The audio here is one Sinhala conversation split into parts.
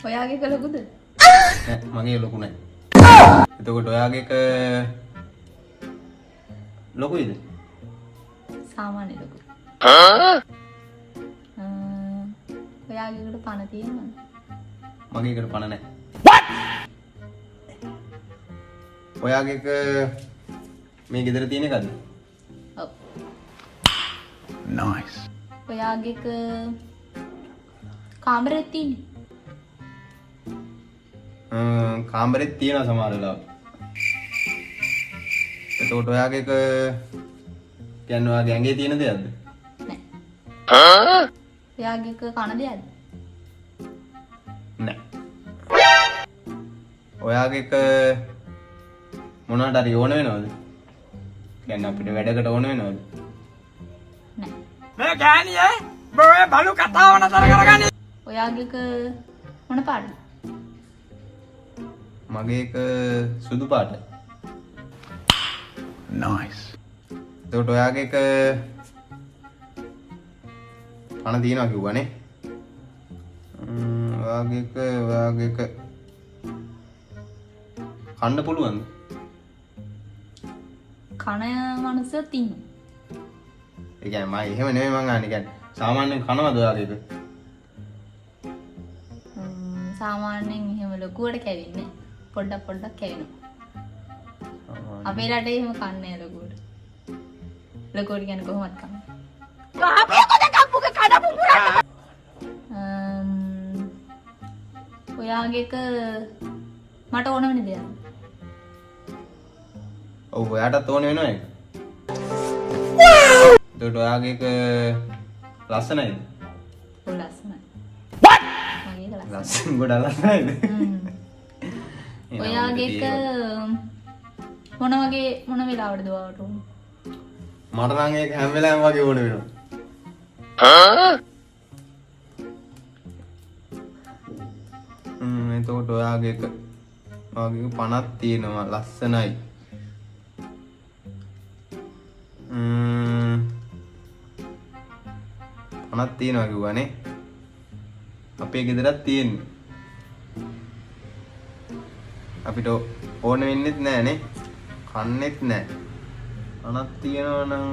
ඔයාගේ එක ලොකුද? නෑ මගේ ලොකු නෑ. එතකොට ඔයාගේ එක ලොකුයිද? සාමාන්‍ය ලොකු. ඔයාගේ එකට පණ තියෙනවද? මගේ එකට පණ නෑ. ඔයාගේ එක මේ ගෙදර තියෙන එකද? ඔව්. නයිස්. ඔයාගේ එක කාමරේ තියෙන්නේ? කාමරෙත් තියෙනවා සමහර වෙලාවට. එතකොට ඔයාගේ එක කියන්නේ ඔයාගේ ඇඟේ තියෙන දෙයක්ද? නෑ. ඔයාගේ එක කන දෙයක්ද? නෑ. ඔයාගේ එක මොනවට හරි ඕන වෙනවද? කියන්නේ අපිට වැඩකට ඕන වෙනවද? නෑ. මේ ගෑණියේ බොයේ බලු කතාව නතර කරගනි. ඔයාගේ එක මොන පාටද? මගේ එක සුදු පාටයි. නයිස්. එතකොට ඔයාගේ එක පණ තියනවා කිව්වනේ. ඔයාගේ එක කන්න පුළුවන්ද? කන මනුස්සයෝ තින්නේ. ඒ කියන්නේ මම එහෙම නෙමෙයි මං අහන්නේ. කියන්නේ සාමාන්‍යයෙන් කනවද ඔයාගේ එක? සාමාන්‍යයෙන් එහෙම ලොකුවට කැවෙන්නේ නෑ. පොඩ්ඩක් කැවෙනවා. අපේ රටේ එහෙම කන්නේ නෑ ලොකුවට. ලොකුවට කියන්නේ කොහොමද කන්නේ? ඔයාගේ එක මට ඕන වෙන දෙයක්. ඔව් ඔයාටත් ඕන වෙනවා ඒක. එතකොට ඔයාගේ එක ලස්සනයිද? ඔව් ලස්සනයි. මගේ එක ලස්සනයි. ලස්සන ගොඩක් ලස්සනයිද? ඔයාගේ එක මොන වෙලාවටද ඔයාට ඕන? මට නම් ඒක හැම වෙලාවෙම වගේ ඕන වෙනවා. එතකොට ඔයාගේ එක පණක් තියෙනවා ලස්සනයි. පණක් තියෙනවා කිව්වනේ. අපේ ගෙදරත් තියෙන්නේ. අපිට ඕන වෙන්නෙත් නෑනේ. කන්නෙත් නෑ. පණක් තියෙනවා නම්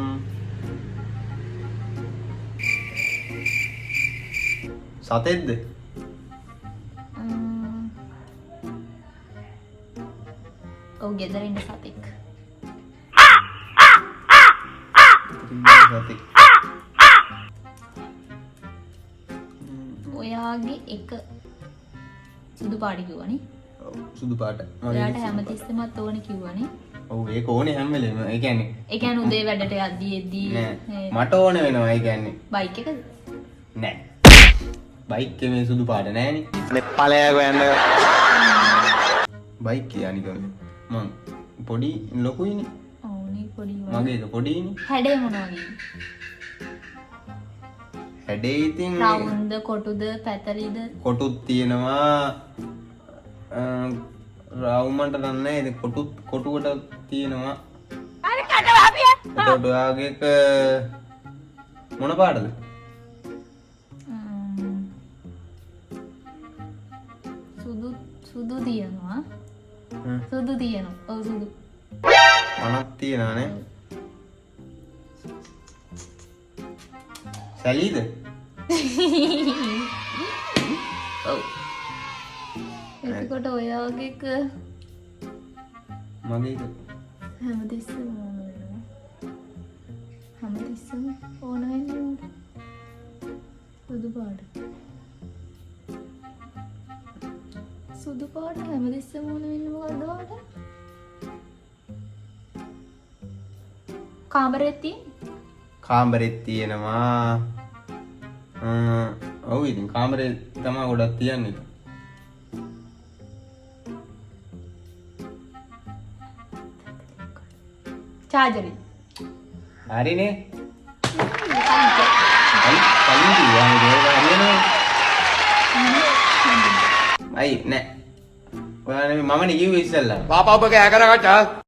සතෙක්ද? ඔව් ගෙදර ඉන්න සතෙක්. සතෙක්. ඔයාගේ එක සුදු පාට කිව්වනේ. ඔව් සුදු පාට. ඔයාට හැමතිස්සෙමත් ඕනේ කිව්වනේ. ඔව් ඒක ඕනේ හැම වෙලේම. ඒ කියන්නේ උදේ වැඩට යද්දී නෑ මට ඕන වෙනවා. ඒ කියන්නේ බයික් එකද? නෑ. බයික් එකේ මේ සුදු පාට නෑනේ. මේ ඵලයක යන්න. බයික් එක අනික මං පොඩි ලොකුයිනේ. ඔව් නේ පොඩි මගේ එක පොඩිනේ. හැඩේ මොන වගේද? හැඩේ ඉතින් රවුම්ද කොටුද පැතලිද? කොටුත් තියෙනවා. රවුමන්ට නෑ ඉතින් කොටුවට තියෙනවා. අර කටවාපිය. එතකොට ඔයාගේ එක මොන පාටද? සුදු තියෙනවා. සුදු තියෙනවා. ඔව් සුදු. මනක් තියෙනවානේ. සැලීද? ඔව්. එතකොට ඔයාගේ එක මගේ එක හැමතිස්සෙම ඕන වෙනවා. හැමතිස්සෙම ඕන වෙන්නේ සුදු පාට. සුදු පාට හැමතිස්සෙම ඕන වෙන්නේ මොකද්ද ඔයාට? කාමරේ තියෙන්නේ? කාමරෙත් තියෙනවා. ඔව් ඉතින් කාමරේ තමයි ගොඩක් තියන්නේ. චාර්ජරේ. හරිනේ. කලින් කිව්වා නේද? හරියනේ. අයි නෑ. ඔයාලා මම නේ කිව්වේ ඉස්සෙල්ලා. පාපා ඔබ කෑ කරගත්තා.